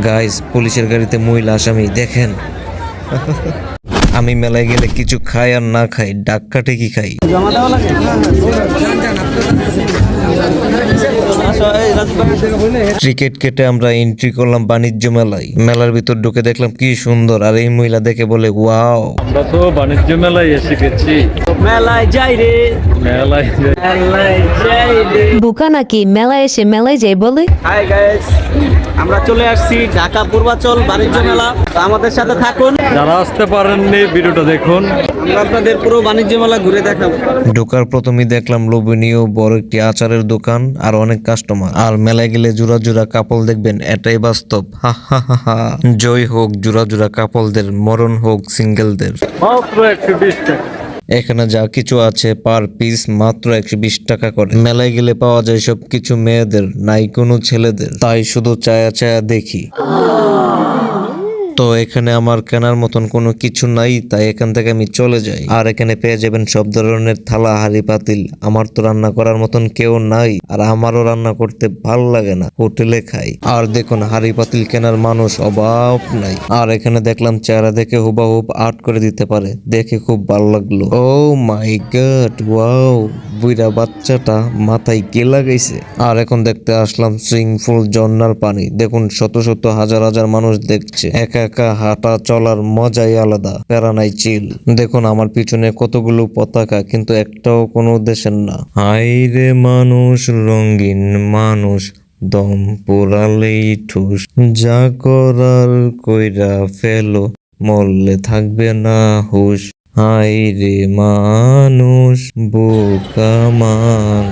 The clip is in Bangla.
গাইস, পুলিশের গাড়িতে মহিলা আসামি দেখেন। আমি মেলায় গেলে কিছু খাই আর না খাই, ডাক্কা টেকি খাই। টিকিট কেটে আমরা এন্ট্রি করলাম বাণিজ্য মেলায়। মেলার ভিতর ঢুকে দেখলাম কি সুন্দর, আর এই মহিলা দেখে বলে ওয়াও। আমরা তো বাণিজ্য মেলায় এসে গেছি। মেলায় যাই রে, মেলায় যাই রে। বোকা নাকি মেলায় এসে মেলায় যাই বলে? হাই গাইস, আমরা চলে আসছি ঢাকা পূর্বাচল বাণিজ্য মেলা। আমাদের সাথে থাকুন, যারা আসতে পারেননি ভিডিওটা দেখুন। আমরা আপনাদের পুরো বাণিজ্য মেলা ঘুরে দেখাবো। ঢোকার প্রথমেই দেখলাম লোভনীয় বড় একটি আচারের দোকান আর অনেক কাস্টমার। আর মেলায় গেলে জোড়া জোড়া কাপল দেখবেন, এটাই বাস্তব। হা হা হা হা। জয় হোক জোড়া জোড়া কাপলদের, মরণ হোক সিঙ্গেলদের। মাত্র 120 টাকা। এখানে যা কিছু আছে পার পিস মাত্র 120 টাকা করে। মেলায় গেলে পাওয়া যায় সবকিছু মেয়েদের, নাই কোনো ছেলেদের, তাই শুধু চায়া চায়া দেখি। তো এখানে আমার কেনার মতন কোনো কিছু নাই, তাই এখান থেকে আমি চলে যাই। আর এখানে পেয়ে যাবেন সব ধরনের থালা, হাঁড়ি, পাতিল। আমার তো রান্না করার মতন কেউ নাই, আর আমারও রান্না করতে ভাল লাগে না, হোটেলে খাই। আর দেখুন হাঁড়ি পাতিল কেনার মানুষ অভাব নাই। আর এখানে দেখলাম চেহারা দেখে হুবাহুব আর্ট করে দিতে পারে, দেখে খুব ভালো লাগলো। ও মাই গড, ওয়াও, বুইরা বাচ্চাটা মাথায় কে লাগাইছে। আর এখন দেখতে আসলাম সুইমিং পুল, ঝর্ণার পানি। দেখুন শত শত হাজার হাজার মানুষ দেখছে। একা একা হাঁটা চলার মজাই আলাদা, প্যারা নাই, চিল। দেখুন আমার পিছনে কতগুলো পতাকা, কিন্তু একটাও কোনো দেশের না। হাইরে মানুষ, রঙিন মানুষ, দম পোড়ালেই ঠুস, যা করার কইরা ফেলো, মরলে থাকবে না হুশ। হাইরে মানুষ, বোকা মান।